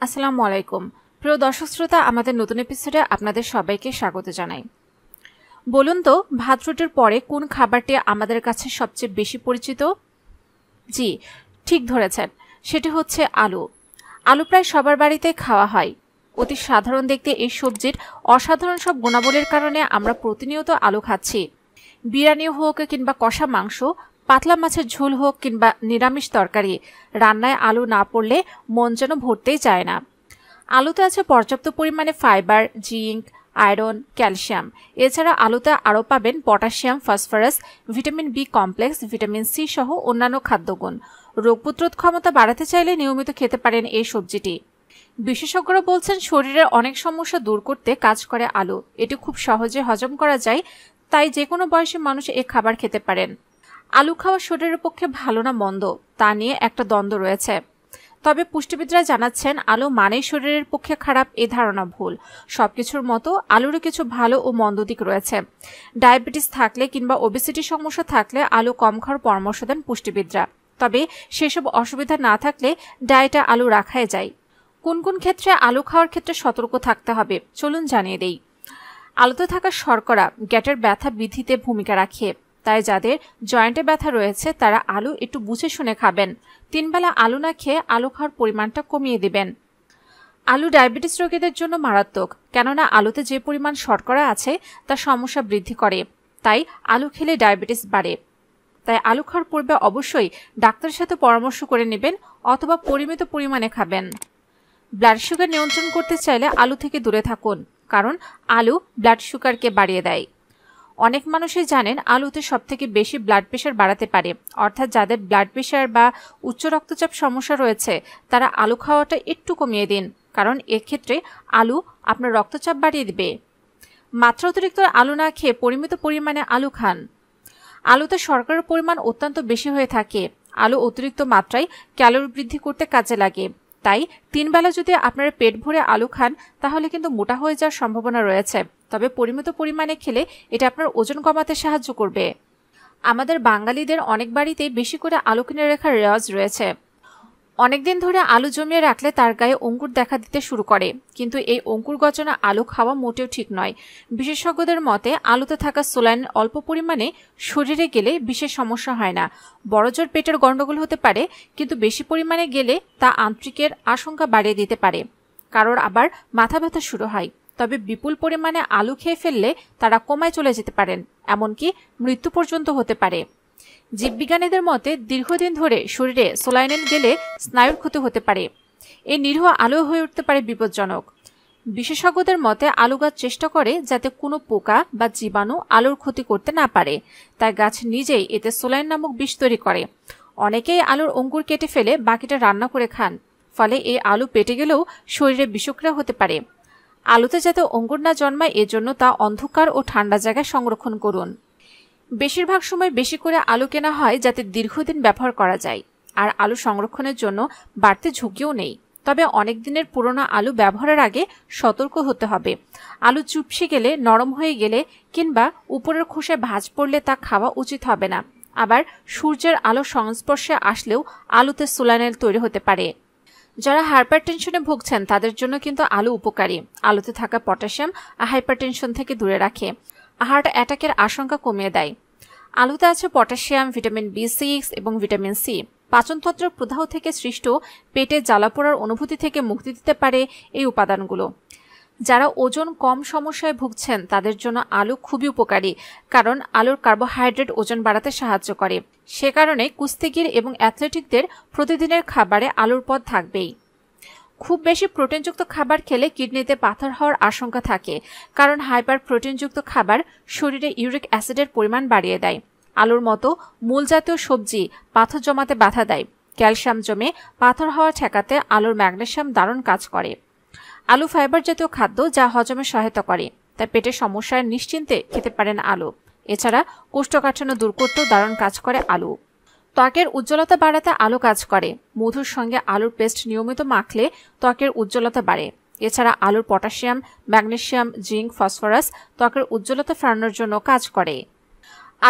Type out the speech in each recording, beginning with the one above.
আসসালামু আলাইকুম প্রিয় দর্শক শ্রোতা আমাদের নতুন এপিসোডে আপনাদের সবাইকে স্বাগত জানাই। বলুন তো ভাত রুটির পরে কোন খাবারটি আমাদের কাছে সবচেয়ে বেশি পরিচিত? জি, ঠিক ধরেছেন, সেটি হচ্ছে আলু। আলু প্রায় সবার বাড়িতেই খাওয়া হয়। অতি সাধারণ দেখতে এই সবজির অসাধারণ সব গুণাবলীর কারণে আমরা প্রতিনিয়ত আলু খাচ্ছি। বিরিয়ানি হোক কিংবা কষা মাংস, পাতলা মাছের ঝোল হোক কিংবা নিরামিষ তরকারি, রান্নায় আলু না পড়লে মন যেন ভরতেই চায় না। আলুতে আছে পর্যাপ্ত পরিমাণে ফাইবার, জিঙ্ক, আয়রন, ক্যালসিয়াম। এছাড়া আলুতে আরও পাবেন potassium, phosphorus, vitamin B complex, vitamin C সহ অন্যান্য খাদ্যগুণ। রোগ প্রতিরোধ ক্ষমতা বাড়াতে চাইলে নিয়মিত খেতে পারেন এই সবজিটি। বিশেষজ্ঞরা বলছেন শরীরের অনেক সমস্যা দূর করতে কাজ করে আলু। এটি খুব সহজে হজম করা যায়, তাই যে কোনো বয়সী মানুষ এই খাবার খেতে পারেন। আলু খাওয়া শরীরের পক্ষে ভালো না মন্দ তা নিয়ে একটা দ্বন্দ্ব রয়েছে। তবে পুষ্টিবিদরা জানাচ্ছেন আলু মানেই শরীরের পক্ষে খারাপ, এই ধারণা ভুল। সবকিছুর মতো আলুরও কিছু ভালো ও মন্দ দিক রয়েছে। ডায়াবেটিস থাকলে কিংবা ওবেসিটি সমস্যা থাকলে আলু কম খাওয়ার পরামর্শ দেন পুষ্টিবিদরা। তবে সেসব অসুবিধা না থাকলে ডায়েটে আলু রাখাই যায়। কোন কোন ক্ষেত্রে আলু খাওয়ার ক্ষেত্রে সতর্ক থাকতে হবে চলুন জানিয়ে দেই। আলুতে থাকা শর্করা গ্যাটের ব্যথা বৃদ্ধিতে ভূমিকা রাখে, তাই যাদের জয়েন্টে ব্যথা রয়েছে তারা আলু একটু বুঝে শুনে খাবেন। 3 বেলা আলু না খেয়ে আলু খাওয়ার পরিমাণটা কমিয়ে দিবেন। আলু ডায়াবেটিস রোগীদের জন্য মারাত্মক, কেননা আলুতে যে পরিমাণ শর্করা আছে তা সমস্যা বৃদ্ধি করে। তাই আলু খেলে ডায়াবেটিস বাড়ে। তাই আলু খাওয়ার পূর্বে অবশ্যই ডাক্তারের সাথে পরামর্শ করে নেবেন অথবা পরিমিত পরিমাণে খাবেন। ব্লাড সুগার নিয়ন্ত্রণ করতে চাইলে আলু থেকে দূরে থাকুন, কারণ আলু ব্লাড সুগারকে বাড়িয়ে দেয়। অনেক মানুষই জানেন আলুতে সবথেকে বেশি ব্লাড প্রেশার বাড়াতে পারে, অর্থাৎ যাদের ব্লাড প্রেশার বা উচ্চ রক্তচাপ সমস্যা রয়েছে তারা আলু খাওয়াটা একটু কমিয়ে দিন, কারণ এক্ষেত্রে আলু আপনার রক্তচাপ বাড়িয়ে দেবে। মাত্রা অতিরিক্ত আলু না খেয়ে পরিমিত পরিমাণে আলু খান। আলুতে শর্করার পরিমাণ অত্যন্ত বেশি হয়ে থাকে। আলু অতিরিক্ত মাত্রায় ক্যালোরি বৃদ্ধি করতে কাজে লাগে। তাই 3 বেলা যদি আপনারা পেট ভরে আলু খান তাহলে কিন্তু মোটা হয়ে যাওয়ার সম্ভাবনা রয়েছে। তবে পরিমিত পরিমাণে খেলে এটা আপনার ওজন কমাতে সাহায্য করবে। আমাদের বাঙালিদের অনেক বাড়িতেই বেশি করে আলু কিনে রাখার রেওয়াজ রয়েছে। অনেকদিন ধরে আলু জমিয়ে রাখলে তার গায়ে অঙ্কুর দেখা দিতে শুরু করে, কিন্তু এই অঙ্কুর গজনা আলু খাওয়া মোটেও ঠিক নয়। বিশেষজ্ঞদের মতে আলুতে থাকা সোলাইন অল্প পরিমাণে শরীরে গেলে বিশেষ সমস্যা হয় না। বড়জোর পেটের গন্ডগোল হতে পারে, কিন্তু বেশি পরিমাণে গেলে তা আন্ত্রিকের আশঙ্কা বাড়িয়ে দিতে পারে। কারোর আবার মাথা ব্যথা শুরু হয়। তবে বিপুল পরিমাণে আলু খেয়ে ফেললে তারা কোমায় চলে যেতে পারেন, এমনকি মৃত্যু পর্যন্ত হতে পারে। জীববিজ্ঞানীদের মতে দীর্ঘদিন ধরে শরীরে সোলাইনেল গেলে স্নায়ুর ক্ষতি হতে পারে। এই নিরীহ আলু হয়ে উঠতে পারে বিপজ্জনক। বিশেষজ্ঞদের মতে আলু গাছ চেষ্টা করে যাতে কোনো পোকা বা জীবাণু আলুর ক্ষতি করতে না পারে, তাই গাছ নিজেই এতে সোলাইন নামক বিষ তৈরি করে। অনেকেই আলুর অঙ্কুর কেটে ফেলে বাকিটা রান্না করে খান, ফলে এই আলু পেটে গেলেও শরীরে বিষক্রিয়া হতে পারে। আলুতে যাতে অঙ্কুর না জন্মায় এজন্য তা অন্ধকার ও ঠান্ডা জায়গায় সংরক্ষণ করুন। বেশিরভাগ সময় বেশি করে আলু কেনা হয় যাতে দীর্ঘদিন ব্যবহার করা যায়, আর আলু সংরক্ষণের জন্য বাড়তি ঝুঁকিও নেই। তবে অনেক দিনের পুরনো আলু ব্যবহারের আগে সতর্ক হতে হবে। আলু চুপসে গেলে, নরম হয়ে গেলে কিংবা উপরের খোসায় ভাঁজ পড়লে তা খাওয়া উচিত হবে না। আবার সূর্যের আলোর সংস্পর্শে আসলেও আলুতে সোলাইনেল তৈরি হতে পারে। যারা হাইপারটেনশনে ভুগছেন তাদের জন্য কিন্তু আলু উপকারী। আলুতে থাকা পটাশিয়াম হাইপারটেনশন থেকে দূরে রাখে, হার্ট অ্যাটাকের আশঙ্কা কমিয়ে দেয়। আলুতে আছে পটাশিয়াম, ভিটামিন B6 এবং ভিটামিন সি। পাচনতন্ত্রের প্রদাহ থেকে সৃষ্ট পেটে জ্বালা পোড়ার অনুভূতি থেকে মুক্তি দিতে পারে এই উপাদানগুলো। যারা ওজন কম সমস্যায় ভুগছেন তাদের জন্য আলু খুবই উপকারী, কারণ আলুর কার্বোহাইড্রেট ওজন বাড়াতে সাহায্য করে। সে কারণে কুস্তিগির এবং অ্যাথলেটিকদের প্রতিদিনের খাবারে আলুর পদ থাকবেই। খুব বেশি প্রোটিনযুক্ত খাবার খেলে কিডনিতে পাথর হওয়ার আশঙ্কা থাকে, কারণ হাইপার প্রোটিনযুক্ত খাবার শরীরে ইউরিক অ্যাসিডের পরিমাণ বাড়িয়ে দেয়। আলুর মতো মূল জাতীয় সবজি পাথর জমাতে বাধা দেয়। ক্যালসিয়াম জমে পাথর হওয়া ঠেকাতে আলুর ম্যাগনেসিয়াম দারুণ কাজ করে। আলু ফাইবার জাতীয় খাদ্য যা হজমে সহায়তা করে, তাই পেটের সমস্যায় নিশ্চিন্তে খেতে পারেন আলু। এছাড়া কোষ্ঠকাঠিন্য দূর করতেও দারুণ কাজ করে আলু। ত্বকের উজ্জ্বলতা বাড়াতে আলু কাজ করে। মধুর সঙ্গে আলুর পেস্ট নিয়মিত মাখলে ত্বকের উজ্জ্বলতা বাড়ে। এছাড়া আলুর পটাশিয়াম, ম্যাগনেসিয়াম, জিঙ্ক, ফসফরাস ত্বকের উজ্জ্বলতা ফেরানোর জন্য কাজ করে।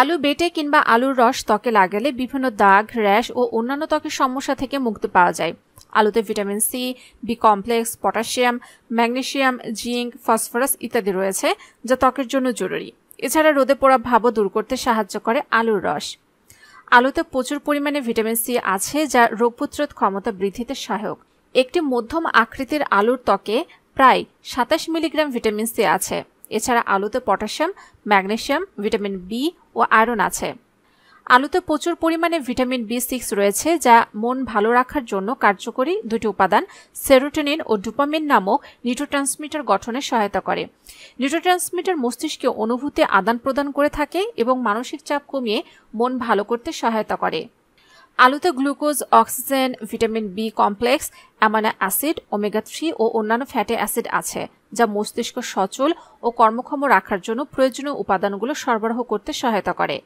আলু বেটে কিংবা আলুর রস ত্বকে লাগালে বিভিন্ন দাগ, র্যাশ ও অন্যান্য ত্বকের সমস্যা থেকে মুক্তি পাওয়া যায়। আলুতে vitamin C, B complex, potassium, magnesium, zinc, phosphorus ইত্যাদি রয়েছে, যা ত্বকের জন্য জরুরি। এছাড়া রোদে পোড়া ভাবও দূর করতে সাহায্য করে আলুর রস। আলুতে প্রচুর পরিমাণে ভিটামিন সি আছে, যা রোগ প্রতিরোধ ক্ষমতা বৃদ্ধিতে সহায়ক। একটি মধ্যম আকৃতির আলুর ত্বকে প্রায় 27 মিলিগ্রাম ভিটামিন সি আছে। এছাড়া আলুতে পটাশিয়াম, ম্যাগনেসিয়াম, ভিটামিন বি ও আয়রন আছে। আলুতে প্রচুর পরিমাণে ভিটামিন বি6 রয়েছে, যা মন ভালো রাখার জন্য কার্যকরী দুটি উপাদান সেরোটোনিন ও ডোপামিন নামক নিউরোট্রান্সমিটার গঠনে সহায়তা করে। নিউরোট্রান্সমিটার মস্তিষ্কে অনুভূতি আদান প্রদান করে থাকে এবং মানসিক চাপ কমিয়ে মন ভালো করতে সহায়তা করে। আলুতে glucose, oxygen, vitamin B complex, amino acid, ওমেগা-3 ও অন্যান্য ফ্যাটি অ্যাসিড আছে, যা মস্তিষ্ক সচল ও কর্মক্ষম রাখার জন্য প্রয়োজনীয় উপাদানগুলো সরবরাহ করতে সহায়তা করে।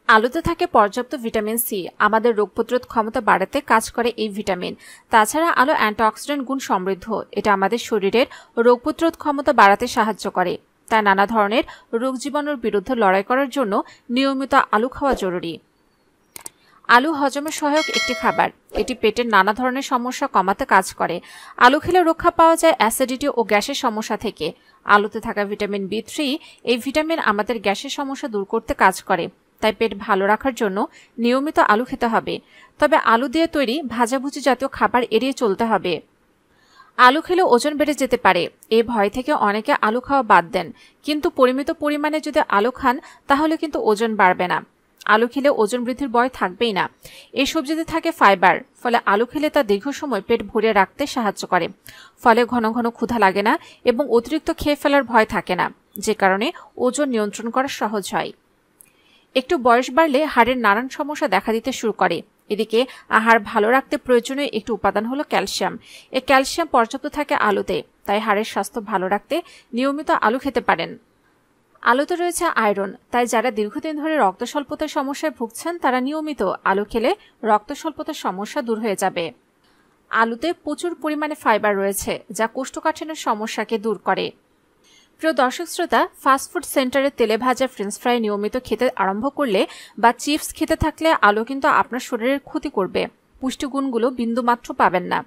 আলুতে থাকে পর্যাপ্ত ভিটামিন সি, আমাদের রোগ প্রতিরোধ ক্ষমতা বাড়াতে কাজ করে এই ভিটামিন। তাছাড়া আলু অ্যান্টিঅক্সিডেন্ট গুণ সমৃদ্ধ, এটা আমাদের শরীরের রোগ প্রতিরোধ ক্ষমতা বাড়াতে সাহায্য করে। তাই নানা ধরনের রোগ জীবাণুর বিরুদ্ধে লড়াই করার জন্য নিয়মিত আলু খাওয়া জরুরি। আলু হজমে সহায়ক একটি খাবার, এটি পেটের নানা ধরনের সমস্যা কমাতে কাজ করে। আলু খেলে রক্ষা পাওয়া যায় অ্যাসিডিটি ও গ্যাসের সমস্যা থেকে। আলুতে থাকা ভিটামিন বি3, এই ভিটামিন আমাদের গ্যাসের সমস্যা দূর করতে কাজ করে। তাই পেট ভালো রাখার জন্য নিয়মিত আলু খেতে হবে। তবে আলু দিয়ে তৈরি ভাজাভুজি জাতীয় খাবার এড়িয়ে চলতে হবে। আলু খেলে ওজন বেড়ে যেতে পারে, এই ভয় থেকে অনেকে আলু খাওয়া বাদ দেন। কিন্তু পরিমিত পরিমাণে যদি আলু খান তাহলে কিন্তু ওজন বাড়বে না। আলু খেলে ওজন বৃদ্ধির ভয় থাকবেই না। এই সবজিতে থাকে ফাইবার, ফলে আলু খেলে তা দীর্ঘ সময় পেট ভরে রাখতে সাহায্য করে। ফলে ঘন ঘন ক্ষুধা লাগে না এবং অতিরিক্ত খেয়ে ফেলার ভয় থাকে না, যে কারণে ওজন নিয়ন্ত্রণ করা সহজ হয়। একটু বয়স বাড়লে হাড়ের নানান সমস্যা দেখা দিতে শুরু করে। এদিকে আহার ভালো রাখতে প্রয়োজনীয় একটি উপাদান হলো ক্যালসিয়াম। এই ক্যালসিয়াম পর্যাপ্ত থাকে আলুতে, তাই হাড়ের স্বাস্থ্য ভালো রাখতে নিয়মিত আলু খেতে পারেন। আলুতে রয়েছে আয়রন, তাই যারা দীর্ঘদিন ধরে রক্ত স্বল্পতার সমস্যায় ভুগছেন তারা নিয়মিত আলু খেলে রক্ত স্বল্পতার সমস্যা দূর হয়ে যাবে। আলুতে প্রচুর পরিমাণে ফাইবার রয়েছে, যা কোষ্ঠকাঠিন্যের সমস্যাকে দূর করে। প্রিয় দর্শক শ্রোতা, ফাস্টফুড সেন্টারে তেলে ভাজা ফ্রেঞ্চ ফ্রাই নিয়মিত খেতে আরম্ভ করলে বা চিপস খেতে থাকলে আলু কিন্তু আপনার শরীরের ক্ষতি করবে। পুষ্টিগুণগুলো বিন্দুমাত্র পাবেন না।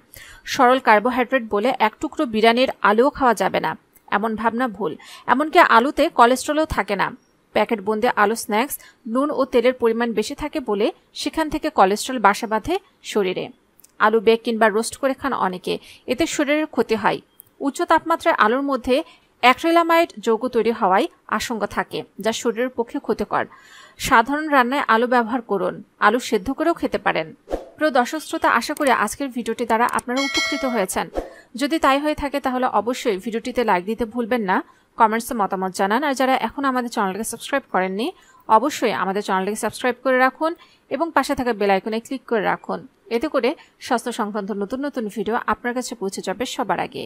সরল কার্বোহাইড্রেট বলে এক টুকরো বিরিয়ানির আলুও খাওয়া যাবে না, এমন ভাবনা ভুল। এমনকি আলুতে কোলেস্টেরলও থাকে না। প্যাকেটবন্দি আলু স্ন্যাক্স নুন ও তেলের পরিমাণ বেশি থাকে বলে সেখান থেকে কোলেস্টেরল বাসা বাঁধে শরীরে। আলু বেক কিংবা রোস্ট করে খান অনেকে, এতে শরীরের ক্ষতি হয়। উচ্চ তাপমাত্রায় আলুর মধ্যে অ্যাক্রিলামাইড যৌগ তৈরি হওয়ায় আশঙ্কা থাকে, যা শরীরের পক্ষে ক্ষতিকর। সাধারণ রান্নায় আলু ব্যবহার করুন, আলু সেদ্ধ করেও খেতে পারেন। প্রিয় দর্শক শ্রোতা, আশা করি আজকের ভিডিওটি দ্বারা আপনারা উপকৃত হয়েছেন। যদি তাই হয়ে থাকে তাহলে অবশ্যই ভিডিওটিতে লাইক দিতে ভুলবেন না, কমেন্টসে মতামত জানান। আর যারা এখন আমাদের চ্যানেলকে সাবস্ক্রাইব করেননি, অবশ্যই আমাদের চ্যানেলটিকে সাবস্ক্রাইব করে রাখুন এবং পাশে থাকা বেল আইকনে ক্লিক করে রাখুন। এতে করে স্বাস্থ্য সংক্রান্ত নতুন নতুন ভিডিও আপনার কাছে পৌঁছে যাবে সবার আগে।